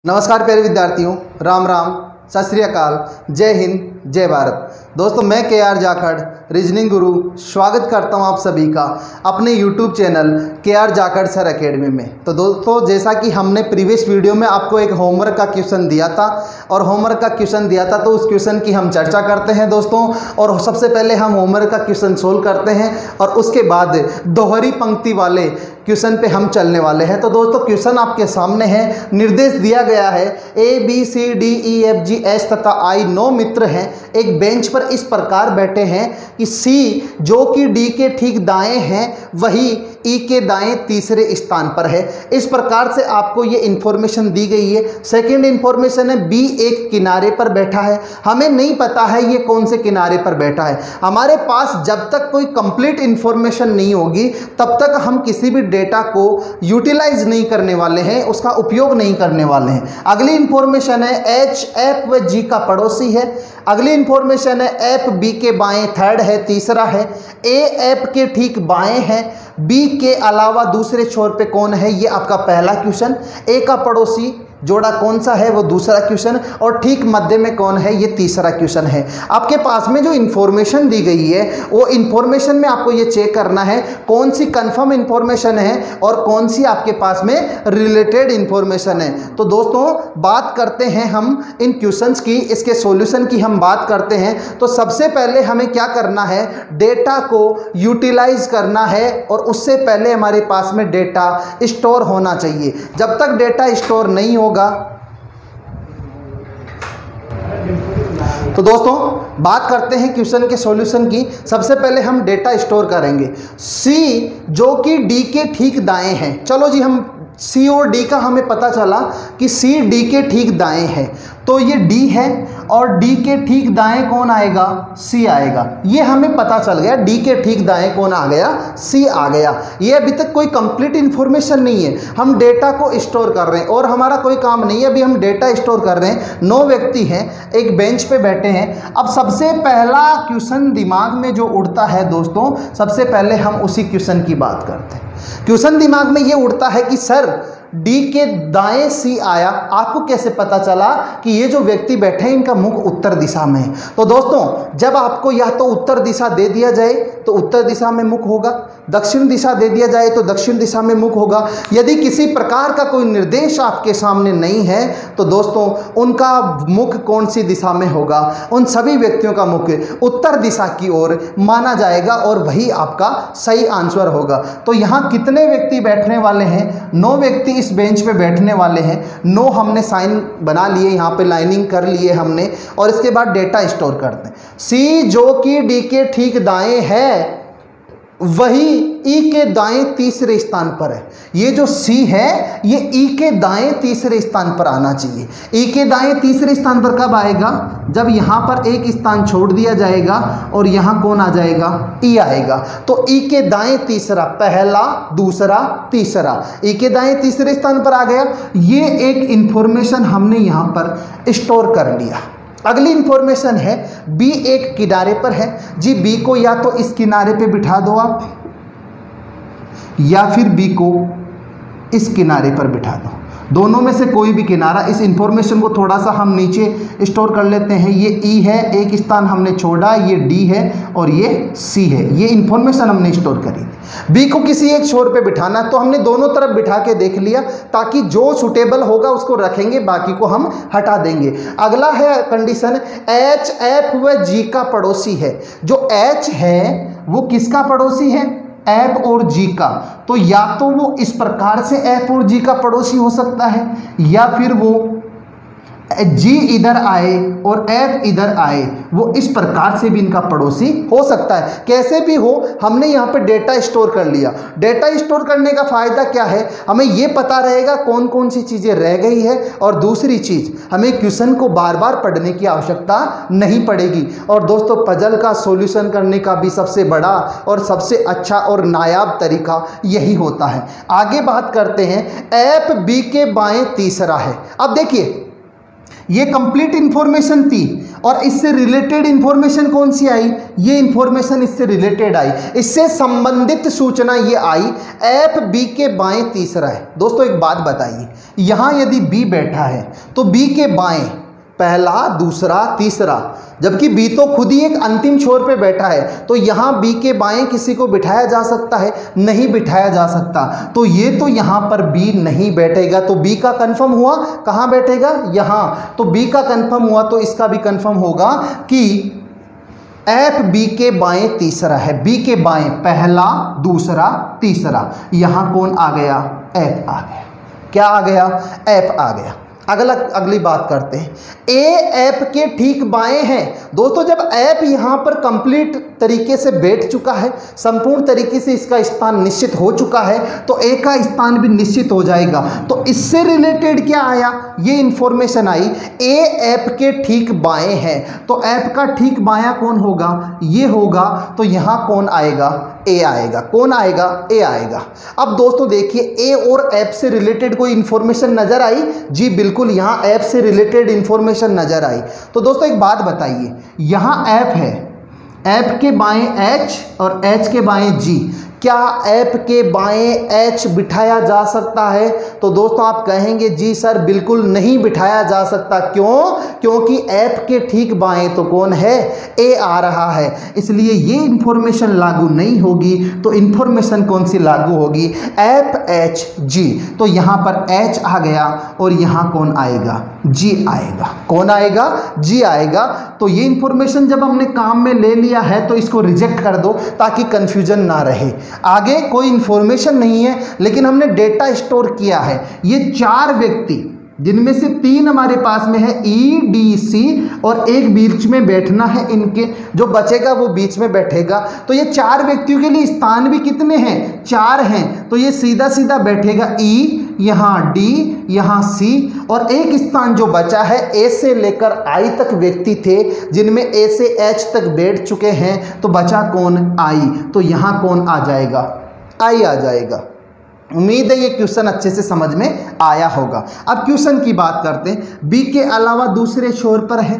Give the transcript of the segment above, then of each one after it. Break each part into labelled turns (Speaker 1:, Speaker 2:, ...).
Speaker 1: नमस्कार प्यारे विद्यार्थियों, राम राम, सत श्री अकाल, जय हिंद, जय भारत। दोस्तों, मैं KR जाखड़ रीजनिंग गुरु स्वागत करता हूं आप सभी का अपने YouTube channel KR Jakhar sir academy में। तो दोस्तों, जैसा कि हमने प्रीवियस वीडियो में आपको एक होमवर्क का क्वेश्चन दिया था और होमवर्क का क्वेश्चन दिया था तो उस क्वेश्चन की हम चर्चा करते हैं दोस्तों। और सबसे पहले हम होमवर्क का क्वेश्चन सोल्व करते हैं और उसके बाद दोहरी पंक्ति वाले क्वेश्चन पे हम चलने वाले हैं। तो दोस्तों, क्वेश्चन आपके सामने है, निर्देश दिया गया है ABCDEFGH तथा I 9 मित्र हैं, एक बेंच पर इस प्रकार बैठे हैं कि C जो कि D के ठीक दाएं हैं वही E के दाएं तीसरे स्थान पर है। इस प्रकार से आपको ये इंफॉर्मेशन दी गई है। सेकंड इंफॉर्मेशन है B एक किनारे पर बैठा है, हमें नहीं पता है ये कौन से किनारे पर बैठा है। हमारे पास जब तक कोई कंप्लीट इंफॉर्मेशन नहीं होगी तब तक हम किसी भी डेटा को यूटिलाइज नहीं करने वाले हैं, उसका उपयोग नहीं करने वाले हैं। अगली इंफॉर्मेशन है H F व G का पड़ोसी है। अगली इंफॉर्मेशन है F B के बाएं थर्ड है, तीसरा है A F के ठीक बाएं है, B के अलावा दूसरे छोर पे कौन है, ये आपका पहला क्वेश्चन। A का पड़ोसी जोड़ा कौन सा है, वो दूसरा क्वेश्चन, और ठीक मध्य में कौन है, ये तीसरा क्वेश्चन है। आपके पास में जो इन्फॉर्मेशन दी गई है वो इन्फॉर्मेशन में आपको ये चेक करना है कौन सी कंफर्म इन्फॉर्मेशन है और कौन सी आपके पास में रिलेटेड इन्फॉर्मेशन है। तो दोस्तों, बात करते हैं हम इन क्वेश्चंस की, इसके सॉल्यूशन की हम बात करते हैं। तो सबसे पहले हमें क्या करना है, डेटा को यूटिलाइज करना है और उससे पहले हमारे पास में डेटा स्टोर होना चाहिए। जब तक डेटा स्टोर नहीं होगा तो दोस्तों, बात करते हैं क्वेश्चन के सॉल्यूशन की। सबसे पहले हम डेटा स्टोर करेंगे। C जो कि D के ठीक दाएं हैं। चलो जी, हम C और D का हमें पता चला कि C D के ठीक दाएं है, तो ये D है और D के ठीक दाएं कौन आएगा, C आएगा। ये हमें पता चल गया, D के ठीक दाएं कौन आ गया, C आ गया। ये अभी तक कोई कंप्लीट इन्फॉर्मेशन नहीं है, हम डेटा को स्टोर कर रहे हैं और हमारा कोई काम नहीं है, अभी हम डेटा स्टोर कर रहे हैं। 9 व्यक्ति हैं, एक बेंच पे बैठे हैं। अब सबसे पहला क्वेश्चन दिमाग में जो उड़ता है दोस्तों, सबसे पहले हम उसी क्वेश्चन की बात करते हैं। क्वेश्चन दिमाग में ये उड़ता है कि सर D के दाएं C आया, आपको कैसे पता चला कि ये जो व्यक्ति बैठे हैं इनका मुख उत्तर दिशा में है। तो दोस्तों, जब आपको या तो उत्तर दिशा दे दिया जाए तो उत्तर दिशा में मुख होगा, दक्षिण दिशा दे दिया जाए तो दक्षिण दिशा में मुख होगा। यदि किसी प्रकार का कोई निर्देश आपके सामने नहीं है तो दोस्तों उनका मुख कौन सी दिशा में होगा, उन सभी व्यक्तियों का मुख उत्तर दिशा की ओर माना जाएगा और वही आपका सही आंसर होगा। तो यहाँ कितने व्यक्ति बैठने वाले हैं, 9 व्यक्ति इस बेंच पे बैठने वाले हैं। 9 हमने साइन बना लिए, यहाँ पे लाइनिंग कर लिए हमने, और इसके बाद डेटा स्टोर करते हैं। C जो कि D के ठीक दाएं है वही E के दाएं तीसरे स्थान पर है। ये जो C है ये E के दाएं तीसरे स्थान पर आना चाहिए। E के दाएं तीसरे स्थान पर कब आएगा, जब यहाँ पर एक स्थान छोड़ दिया जाएगा और यहाँ कौन आ जाएगा, E आएगा। तो E के दाएं तीसरा, पहला दूसरा तीसरा, E के दाएं तीसरे स्थान पर आ गया। ये एक इंफॉर्मेशन हमने यहाँ पर स्टोर कर लिया। अगली इंफॉर्मेशन है B एक किनारे पर है जी। B को या तो इस किनारे पे बिठा दो आप, या फिर B को इस किनारे पर बिठा दो, दोनों में से कोई भी किनारा। इस इंफॉर्मेशन को थोड़ा सा हम नीचे स्टोर कर लेते हैं। ये E है, एक स्थान हमने छोड़ा, ये D है और ये C है। ये इंफॉर्मेशन हमने स्टोर करी। B को किसी एक छोर पे बिठाना, तो हमने दोनों तरफ बिठा के देख लिया, ताकि जो सुटेबल होगा उसको रखेंगे, बाकी को हम हटा देंगे। अगला है कंडीशन H F व G का पड़ोसी है। जो H है वो किसका पड़ोसी है, F और G का। तो या तो वो इस प्रकार से F और G का पड़ोसी हो सकता है, या फिर वो G इधर आए और F इधर आए, वो इस प्रकार से भी इनका पड़ोसी हो सकता है। कैसे भी हो, हमने यहाँ पे डेटा स्टोर कर लिया। डेटा स्टोर करने का फ़ायदा क्या है, हमें ये पता रहेगा कौन कौन सी चीज़ें रह गई है, और दूसरी चीज़ हमें क्वेश्चन को बार बार पढ़ने की आवश्यकता नहीं पड़ेगी। और दोस्तों, पजल का सॉल्यूशन करने का भी सबसे बड़ा और सबसे अच्छा और नायाब तरीका यही होता है। आगे बात करते हैं, F B के बाएं तीसरा है। अब देखिए, ये कंप्लीट इंफॉर्मेशन थी और इससे रिलेटेड इंफॉर्मेशन कौन सी आई, ये इंफॉर्मेशन इससे रिलेटेड आई, इससे संबंधित सूचना ये आई। ऐप बी के बाएं तीसरा है। दोस्तों एक बात बताइए, यहां यदि बी बैठा है तो बी के बाएं पहला, दूसरा, तीसरा, जबकि बी तो खुद ही एक अंतिम छोर पे बैठा है, तो यहाँ बी के बाएं किसी को बिठाया जा सकता है? नहीं बिठाया जा सकता। तो ये तो यहाँ पर बी नहीं बैठेगा, तो बी का कंफर्म हुआ, कहाँ बैठेगा? यहाँ। तो बी का कंफर्म हुआ तो इसका भी कंफर्म होगा कि ऐप बी के बाएं तीसरा है। बी के बाएं पहला, दूसरा, तीसरा, यहाँ कौन आ गया? ऐप आ गया। क्या आ गया? ऐप आ गया। अगली बात करते हैं, ए ऐप के ठीक बाएं हैं। दोस्तों जब ऐप यहाँ पर कंप्लीट तरीके से बैठ चुका है, संपूर्ण तरीके से इसका स्थान निश्चित हो चुका है, तो ए का स्थान भी निश्चित हो जाएगा। तो इससे रिलेटेड क्या आया? ये इंफॉर्मेशन आई, ए ऐप के ठीक बाएं हैं। तो ऐप का ठीक बायां कौन होगा? ये होगा। तो यहाँ कौन आएगा? ए आएगा। कौन आएगा? ए आएगा। अब दोस्तों देखिए, ए और ऐप से रिलेटेड कोई इंफॉर्मेशन नजर आई? जी बिल्कुल, यहाँ ऐप से रिलेटेड इंफॉर्मेशन नजर आई। तो दोस्तों एक बात बताइए, यहाँ ऐप है, ऐप के बाएं एच और एच के बाएं जी, क्या ऐप के बाएं एच बिठाया जा सकता है? तो दोस्तों आप कहेंगे जी सर बिल्कुल नहीं बिठाया जा सकता। क्यों? क्योंकि ऐप के ठीक बाएं तो कौन है? ए आ रहा है, इसलिए ये इंफॉर्मेशन लागू नहीं होगी। तो इंफॉर्मेशन कौन सी लागू होगी? App H G. तो यहाँ पर एच आ गया और यहाँ कौन आएगा? जी आएगा। कौन आएगा? जी आएगा। तो ये इंफॉर्मेशन जब हमने काम में ले लिया है तो इसको रिजेक्ट कर दो ताकि कंफ्यूजन ना रहे। आगे कोई इंफॉर्मेशन नहीं है, लेकिन हमने डेटा स्टोर किया है। ये 4 व्यक्ति, जिनमें से 3 हमारे पास में है ई, डी, सी, और एक बीच में बैठना है, इनके जो बचेगा वो बीच में बैठेगा। तो ये 4 व्यक्तियों के लिए स्थान भी कितने हैं? 4 हैं। तो ये सीधा सीधा बैठेगा ई, यहाँ डी, यहाँ सी, और एक स्थान जो बचा है, ए से लेकर आई तक व्यक्ति थे जिनमें ए से एच तक बैठ चुके हैं, तो बचा कौन? आई। तो यहाँ कौन आ जाएगा? आई आ जाएगा। उम्मीद है ये क्वेश्चन अच्छे से समझ में आया होगा। अब क्वेश्चन की बात करते हैं। बी के अलावा दूसरे छोर पर है,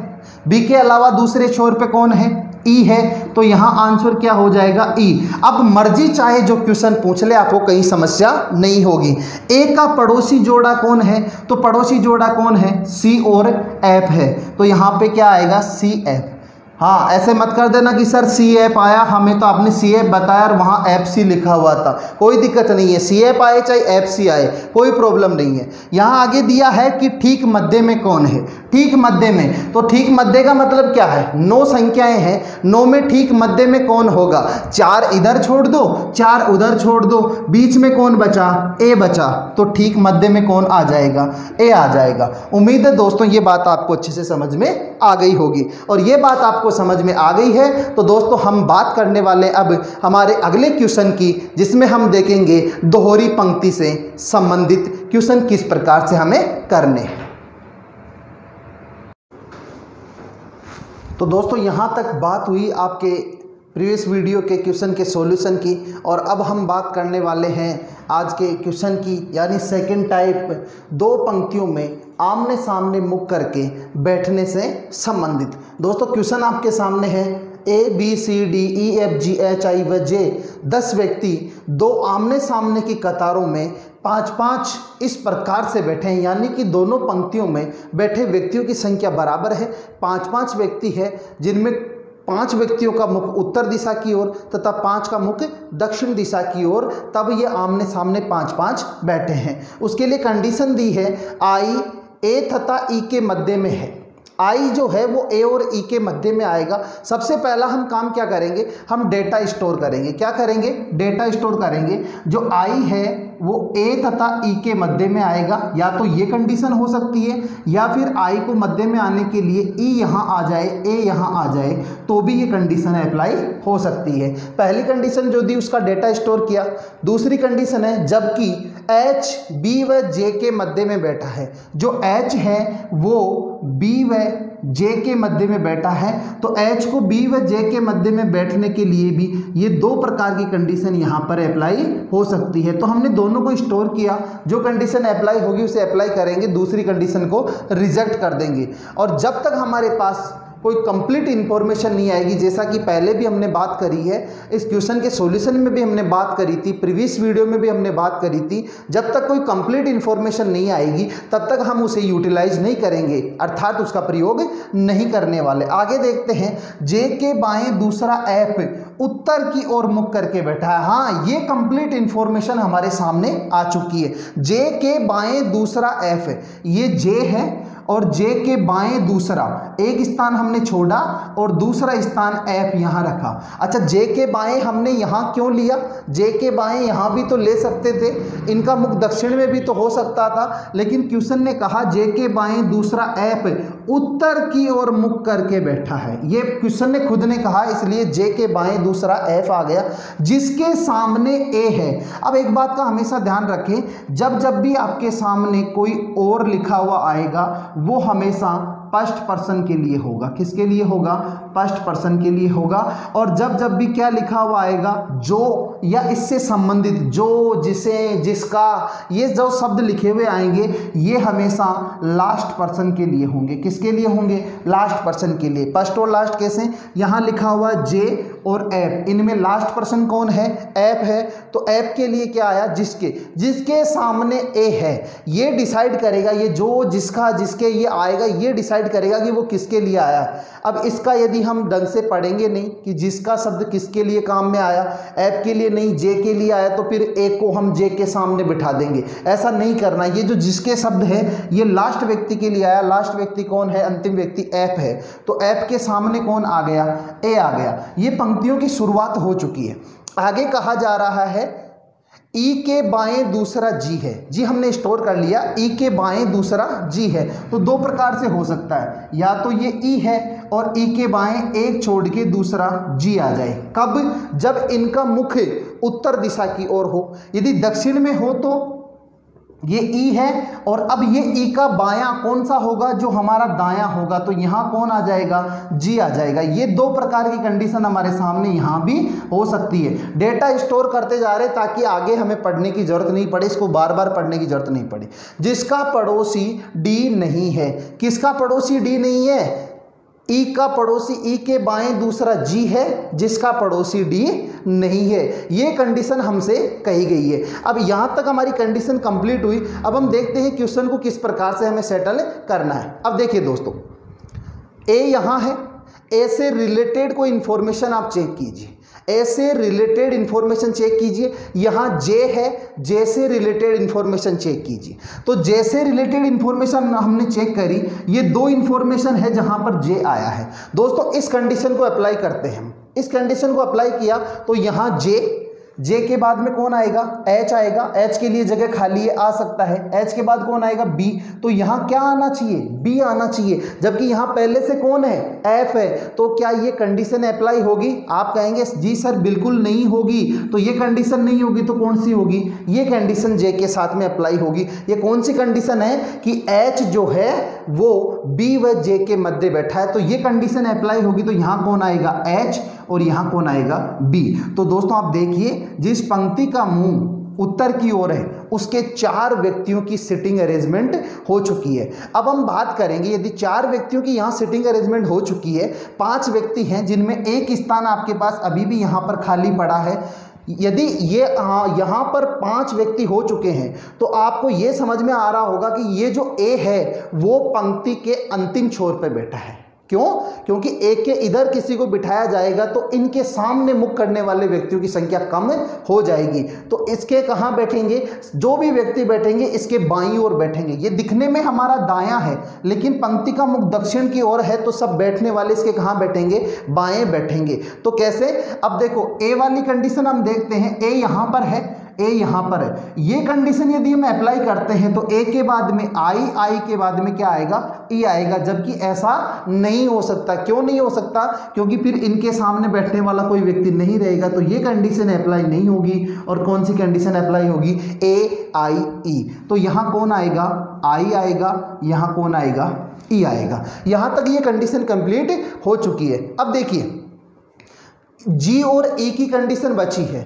Speaker 1: बी के अलावा दूसरे छोर पे कौन है? ई है। तो यहाँ आंसर क्या हो जाएगा? ई। अब मर्जी चाहे जो क्वेश्चन पूछ ले, आपको कहीं समस्या नहीं होगी। ए का पड़ोसी जोड़ा कौन है? तो पड़ोसी जोड़ा कौन है? सी और ऐप है। तो यहाँ पे क्या आएगा? सी ऐप। हाँ, ऐसे मत कर देना कि सर सी ऐप आया, हमें तो आपने सी ऐप बताया और वहाँ ऐप सी लिखा हुआ था। कोई दिक्कत नहीं है, सी ऐप आए चाहे ऐप सी आए, कोई प्रॉब्लम नहीं है। यहाँ आगे दिया है कि ठीक मध्य में कौन है? ठीक मध्य में, तो ठीक मध्य का मतलब क्या है? 9 संख्याएं हैं, 9 में ठीक मध्य में कौन होगा? 4 इधर छोड़ दो, 4 उधर छोड़ दो, बीच में कौन बचा? ए बचा। तो ठीक मध्य में कौन आ जाएगा? ए आ जाएगा। उम्मीद है दोस्तों ये बात आपको अच्छे से समझ में आ गई होगी, और ये बात आपको समझ में आ गई है तो दोस्तों हम बात करने वाले अब हमारे अगले क्वेश्चन की, जिसमें हम देखेंगे दोहरी पंक्ति से संबंधित क्वेश्चन किस प्रकार से हमें करने हैं। तो दोस्तों यहां तक बात हुई आपके प्रीवियस वीडियो के क्वेश्चन के सॉल्यूशन की, और अब हम बात करने वाले हैं आज के क्वेश्चन की, यानी सेकंड टाइप, 2 पंक्तियों में आमने सामने मुख करके बैठने से संबंधित। दोस्तों क्वेश्चन आपके सामने है, A B C D E F G H I व जे 10 व्यक्ति 2 आमने सामने की कतारों में 5-5 इस प्रकार से बैठे हैं, यानी कि दोनों पंक्तियों में बैठे व्यक्तियों की संख्या बराबर है। 5-5 व्यक्ति है, जिनमें 5 व्यक्तियों का मुख उत्तर दिशा की ओर तथा 5 का मुख दक्षिण दिशा की ओर, तब ये आमने सामने 5-5 बैठे हैं। उसके लिए कंडीशन दी है, आई ए तथा ई के मध्य में है। आई जो है वो ए और ई के मध्य में आएगा। सबसे पहला हम काम क्या करेंगे? हम डेटा स्टोर करेंगे। क्या करेंगे? डेटा स्टोर करेंगे। जो आई है वो ए तथा ई के मध्य में आएगा, या तो ये कंडीशन हो सकती है, या फिर आई को मध्य में आने के लिए ई यहाँ आ जाए, ए यहाँ आ जाए, तो भी ये कंडीशन अप्लाई हो सकती है। पहली कंडीशन जो दी उसका डेटा स्टोर किया। दूसरी कंडीशन है जबकि एच बी व जे के मध्य में बैठा है। जो एच है वो बी व जे के मध्य में बैठा है, तो एच को बी व जे के मध्य में बैठने के लिए भी ये दो प्रकार की कंडीशन यहाँ पर अप्लाई हो सकती है। तो हमने दोनों को स्टोर किया, जो कंडीशन अप्लाई होगी उसे अप्लाई करेंगे, दूसरी कंडीशन को रिजेक्ट कर देंगे। और जब तक हमारे पास कोई कंप्लीट इंफॉर्मेशन नहीं आएगी, जैसा कि पहले भी हमने बात करी है, इस क्वेश्चन के सॉल्यूशन में भी हमने बात करी थी, प्रीवियस वीडियो में भी हमने बात करी थी, जब तक कोई कंप्लीट इंफॉर्मेशन नहीं आएगी तब तक हम उसे यूटिलाइज नहीं करेंगे, अर्थात उसका प्रयोग नहीं करने वाले। आगे देखते हैं, जे के बाएं दूसरा एफ उत्तर की ओर मुख करके बैठा है। हाँ, ये कंप्लीट इंफॉर्मेशन हमारे सामने आ चुकी है। जे के बाएं दूसरा एफ, ये जे है और जे के बाएं दूसरा, एक स्थान हमने छोड़ा और दूसरा स्थान एफ यहां रखा। अच्छा, जे के बाएं हमने यहां क्यों लिया? जे के बाएं यहां भी तो ले सकते थे, इनका मुख दक्षिण में भी तो हो सकता था, लेकिन क्वेश्चन ने कहा जे के बाएं दूसरा एफ उत्तर की ओर मुख करके बैठा है। ये क्वेश्चन ने खुद ने कहा, इसलिए जे के बाएं दूसरा एफ आ गया, जिसके सामने ए है। अब एक बात का हमेशा ध्यान रखें, जब जब भी आपके सामने कोई और लिखा हुआ आएगा वो हमेशा फर्स्ट पर्सन के लिए होगा। किसके लिए होगा? फर्स्ट पर्सन के लिए होगा। और जब जब भी क्या लिखा हुआ आएगा, जो या इससे संबंधित, जो, जिसे, जिसका, ये जो शब्द लिखे हुए आएंगे ये हमेशा लास्ट पर्सन के लिए होंगे। किसके लिए होंगे? लास्ट पर्सन के लिए। फर्स्ट और लास्ट कैसे? यहाँ लिखा हुआ जे और एफ, इनमें लास्ट पर्सन कौन है? एफ है। तो एफ के लिए क्या आया? जिसके, जिसके सामने ए है, ये डिसाइड करेगा, ये जो, जिसका, जिसके, ये आएगा, ये डिसाइड करेगा कि वो किसके लिए आया है। अब इसका यदि हम ढंग से पढ़ेंगे नहीं कि जिसका शब्द किसके लिए काम में आया, एफ के लिए नहीं, जे के लिए आया, तो फिर ए को हम जे के सामने बिठा देंगे। ऐसा नहीं करना। ये जो जिसके शब्द है ये लास्ट व्यक्ति के लिए आया। लास्ट व्यक्ति कौन है? अंतिम व्यक्ति एफ है। तो एफ के सामने कौन आ गया? ए आ गया। ये पंक्तियों की शुरुआत हो चुकी है। आगे कहा जा रहा है ई के बाएं दूसरा जी है। जी हमने स्टोर कर लिया, ई के बाएं दूसरा जी है। तो दो प्रकार से हो सकता है, या तो ये ई है और ई के बाएं एक छोड़ के दूसरा जी आ जाए। कब? जब इनका मुख उत्तर दिशा की ओर हो। यदि दक्षिण में हो तो ये ई है, और अब ये ई का बायां कौन सा होगा? जो हमारा दायां होगा। तो यहाँ कौन आ जाएगा? जी आ जाएगा। ये दो प्रकार की कंडीशन हमारे सामने यहाँ भी हो सकती है। डेटा स्टोर करते जा रहे ताकि आगे हमें पढ़ने की जरूरत नहीं पड़े, इसको बार बार पढ़ने की जरूरत नहीं पड़े। जिसका पड़ोसी डी नहीं है। किसका पड़ोसी डी नहीं है? ई का पड़ोसी ई के बाएं दूसरा जी है, जिसका पड़ोसी डी नहीं है। ये कंडीशन हमसे कही गई है। अब यहां तक हमारी कंडीशन कंप्लीट हुई। अब हम देखते हैं क्वेश्चन को किस प्रकार से हमें सेटल करना है। अब देखिए दोस्तों, ए यहां है, ए से रिलेटेड कोई इंफॉर्मेशन आप चेक कीजिए, ए से रिलेटेड इंफॉर्मेशन चेक कीजिए। यहाँ जे है, जे से रिलेटेड इंफॉर्मेशन चेक कीजिए। तो जे से रिलेटेड इंफॉर्मेशन हमने चेक करी, ये दो इंफॉर्मेशन है जहां पर जे आया है। दोस्तों इस कंडीशन को अप्लाई करते हैं हम। इस कंडीशन को अप्लाई किया तो यहाँ जे के बाद में कौन आएगा? एच आएगा। एच के लिए जगह खाली है, आ सकता है। एच के बाद कौन आएगा? बी। तो यहाँ क्या आना चाहिए? बी आना चाहिए, जबकि यहाँ पहले से कौन है? एफ है। तो क्या ये कंडीशन अप्लाई होगी? आप कहेंगे जी सर बिल्कुल नहीं होगी। तो ये कंडीशन नहीं होगी तो कौन सी होगी? ये कंडीशन जे के साथ में अप्लाई होगी। ये कौन सी कंडीशन है? कि एच जो है वो बी व जे के मध्य बैठा है, तो ये कंडीशन अप्लाई होगी। तो यहाँ कौन आएगा? एच, और यहाँ कौन आएगा? बी। तो दोस्तों आप देखिए, जिस पंक्ति का मुंह उत्तर की ओर है उसके 4 व्यक्तियों की सिटिंग अरेंजमेंट हो चुकी है। अब हम बात करेंगे, यदि 4 व्यक्तियों की यहाँ सिटिंग अरेंजमेंट हो चुकी है, 5 व्यक्ति हैं जिनमें एक स्थान आपके पास अभी भी यहाँ पर खाली पड़ा है। यदि ये यहाँ पर 5 व्यक्ति हो चुके हैं तो आपको ये समझ में आ रहा होगा कि ये जो ए है वो पंक्ति के अंतिम छोर पे बैठा है। क्यों? क्योंकि एक के इधर किसी को बिठाया जाएगा तो इनके सामने मुख करने वाले व्यक्तियों की संख्या कम हो जाएगी। तो इसके कहाँ बैठेंगे? जो भी व्यक्ति बैठेंगे इसके बाईं ओर बैठेंगे। ये दिखने में हमारा दायां है, लेकिन पंक्ति का मुख दक्षिण की ओर है, तो सब बैठने वाले इसके कहाँ बैठेंगे? बाएं बैठेंगे। तो कैसे? अब देखो, ए वाली कंडीशन हम देखते हैं। ए यहाँ पर है, ए यहाँ पर है। ये कंडीशन यदि हम अप्लाई करते हैं तो ए के बाद में आई के बाद में क्या आएगा, ई आएगा, जबकि ऐसा नहीं हो सकता। क्यों नहीं हो सकता? क्योंकि फिर इनके सामने बैठने वाला कोई व्यक्ति नहीं रहेगा, तो ये कंडीशन अप्लाई नहीं होगी। और कौन सी कंडीशन अप्लाई होगी? ए आई ई। तो यहाँ कौन आएगा? आई आएगा। यहाँ कौन आएगा? ई आएगा। यहाँ तक ये कंडीशन कंप्लीट हो चुकी है। अब देखिए जी और ई की कंडीशन बची है।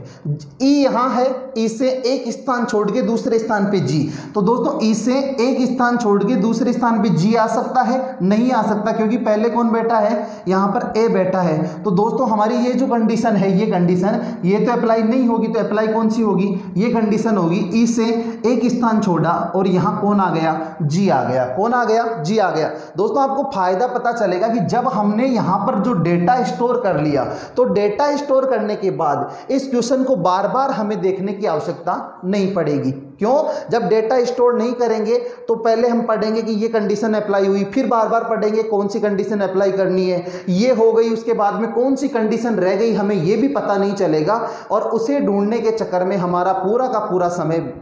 Speaker 1: ई यहाँ है, ई से एक स्थान छोड़ के दूसरे स्थान पे जी। तो दोस्तों ई से एक स्थान छोड़ के दूसरे स्थान पे जी आ सकता है? नहीं आ सकता, क्योंकि पहले कौन बैठा है? यहाँ पर ए बैठा है। तो दोस्तों हमारी ये जो कंडीशन है, ये कंडीशन ये तो अप्लाई नहीं होगी। तो अप्लाई कौन सी होगी? ये कंडीशन होगी। ई से एक स्थान छोड़ा और यहाँ कौन आ गया? जी आ गया। कौन आ गया? जी आ गया। दोस्तों आपको फायदा पता चलेगा कि जब हमने यहाँ पर जो डेटा स्टोर कर लिया, तो डेटा स्टोर करने के बाद इस क्वेश्चन को बार बार हमें देखने की आवश्यकता नहीं पड़ेगी। क्यों? जब डेटा स्टोर नहीं करेंगे तो पहले हम पढ़ेंगे कि ये कंडीशन अप्लाई हुई, फिर बार बार पढ़ेंगे कौन सी कंडीशन अप्लाई करनी है, ये हो गई, उसके बाद में कौन सी कंडीशन रह गई हमें ये भी पता नहीं चलेगा। और उसे ढूंढने के चक्कर में हमारा पूरा का पूरा समय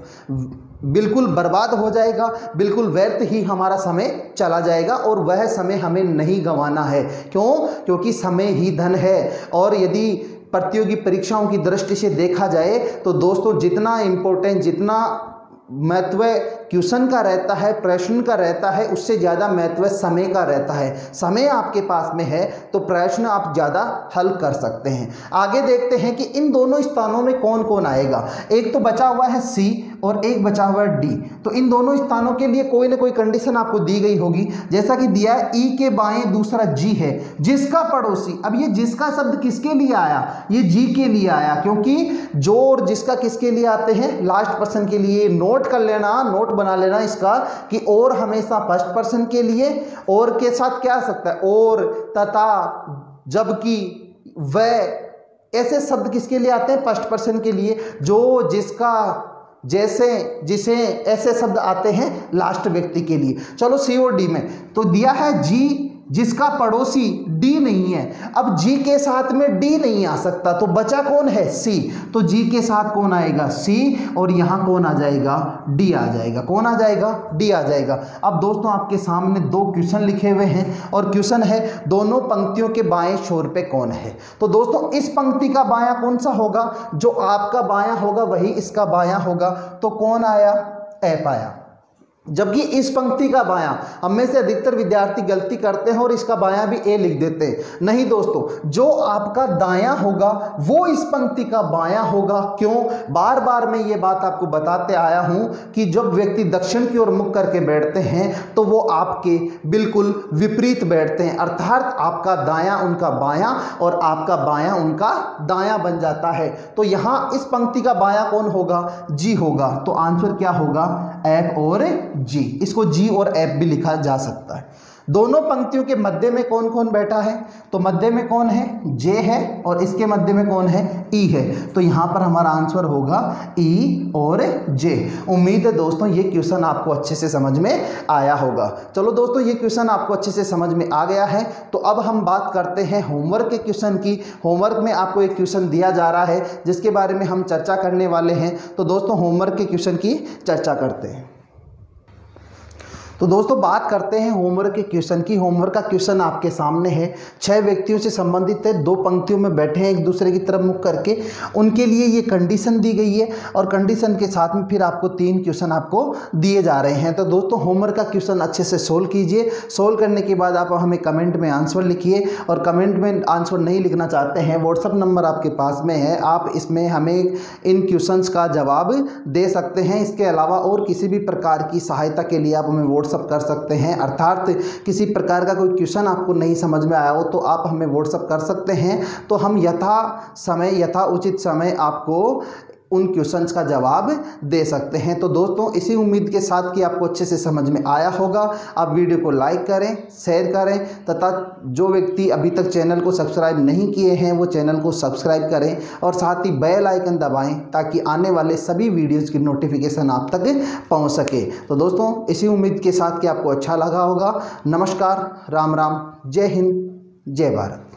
Speaker 1: बिल्कुल बर्बाद हो जाएगा, बिल्कुल व्यर्थ ही हमारा समय चला जाएगा। और वह समय हमें नहीं गंवाना है। क्यों? क्योंकि समय ही धन है। और यदि प्रतियोगी परीक्षाओं की दृष्टि से देखा जाए तो दोस्तों जितना इम्पोर्टेंट, जितना महत्व क्वेश्चन का रहता है, प्रश्न का रहता है, उससे ज़्यादा महत्व समय का रहता है। समय आपके पास में है तो प्रश्न आप ज़्यादा हल कर सकते हैं। आगे देखते हैं कि इन दोनों स्थानों में कौन कौन आएगा। एक तो बचा हुआ है सी और एक बचा हुआ है डी। तो इन दोनों स्थानों के लिए कोई ना कोई कंडीशन आपको दी गई होगी, जैसा कि दिया है ई के बाएं दूसरा जी है, जिसका पड़ोसी। अब ये जिसका शब्द किसके लिए आया? ये जी के लिए आया, क्योंकि जो और जिसका किसके लिए आते हैं? लास्ट पर्सन के लिए। नोट कर लेना, नोट बना लेना इसका कि और हमेशा फर्स्ट पर्सन के लिए। और के साथ क्या आ सकता है? और, तथा, जबकि, वह, ऐसे शब्द किसके लिए आते हैं? फर्स्ट पर्सन के लिए। जो, जिसका, जैसे, जिसे, ऐसे शब्द आते हैं लास्ट व्यक्ति के लिए। चलो सी और डी में तो दिया है जी जिसका पड़ोसी डी नहीं है। अब जी के साथ में डी नहीं आ सकता, तो बचा कौन है? सी। तो जी के साथ कौन आएगा? सी। और यहाँ कौन आ जाएगा? डी आ जाएगा। कौन आ जाएगा? डी आ जाएगा। अब दोस्तों आपके सामने दो क्वेश्चन लिखे हुए हैं और क्वेश्चन है दोनों पंक्तियों के बाएं छोर पे कौन है। तो दोस्तों इस पंक्ति का बायां कौन सा होगा? जो आपका बायां होगा वही इसका बायां होगा। तो कौन आया? एफ आया। जबकि इस पंक्ति का बायां, हम में से अधिकतर विद्यार्थी गलती करते हैं और इसका बायां भी ए लिख देते हैं। नहीं दोस्तों, जो आपका दायां होगा वो इस पंक्ति का बायां होगा। क्यों? बार बार मैं ये बात आपको बताते आया हूं कि जब व्यक्ति दक्षिण की ओर मुख करके बैठते हैं तो वो आपके बिल्कुल विपरीत बैठते हैं, अर्थात आपका दायां उनका बायां और आपका बायां उनका दायां बन जाता है। तो यहां इस पंक्ति का बायां कौन होगा? जी होगा। तो आंसर क्या होगा? एफ और जी। इसको जी और एफ भी लिखा जा सकता है। दोनों पंक्तियों के मध्य में कौन कौन बैठा है? तो मध्य में कौन है? जे है। और इसके मध्य में कौन है? ई है। तो यहाँ पर हमारा आंसर होगा ई और जे। उम्मीद है दोस्तों ये क्वेश्चन आपको अच्छे से समझ में आया होगा। चलो दोस्तों ये क्वेश्चन आपको अच्छे से समझ में आ गया है, तो अब हम बात करते हैं होमवर्क के क्वेश्चन की। होमवर्क में आपको एक क्वेश्चन दिया जा रहा है जिसके बारे में हम चर्चा करने वाले हैं। तो दोस्तों होमवर्क के क्वेश्चन की चर्चा करते हैं। तो दोस्तों बात करते हैं होमवर्क के क्वेश्चन की। होमवर्क का क्वेश्चन आपके सामने है। 6 व्यक्तियों से संबंधित है, 2 पंक्तियों में बैठे हैं एक दूसरे की तरफ मुख करके। उनके लिए ये कंडीशन दी गई है और कंडीशन के साथ में फिर आपको 3 क्वेश्चन आपको दिए जा रहे हैं। तो दोस्तों होमवर्क का क्वेश्चन अच्छे से सोल्व कीजिए। सोल्व करने के बाद आप हमें कमेंट में आंसर लिखिए, और कमेंट में आंसर नहीं लिखना चाहते हैं, व्हाट्सअप नंबर आपके पास में है, आप इसमें हमें इन क्वेश्चंस का जवाब दे सकते हैं। इसके अलावा और किसी भी प्रकार की सहायता के लिए आप हमें व्हाट्सअप कर सकते हैं, अर्थात किसी प्रकार का कोई क्वेश्चन आपको नहीं समझ में आया हो तो आप हमें व्हाट्सअप कर सकते हैं। तो हम यथा उचित समय आपको उन क्वेश्चंस का जवाब दे सकते हैं। तो दोस्तों इसी उम्मीद के साथ कि आपको अच्छे से समझ में आया होगा, आप वीडियो को लाइक करें, शेयर करें, तथा जो व्यक्ति अभी तक चैनल को सब्सक्राइब नहीं किए हैं वो चैनल को सब्सक्राइब करें और साथ ही बेल आइकन दबाएं ताकि आने वाले सभी वीडियोज़ की नोटिफिकेशन आप तक पहुँच सके। तो दोस्तों इसी उम्मीद के साथ कि आपको अच्छा लगा होगा। नमस्कार, राम राम, जय हिंद, जय भारत।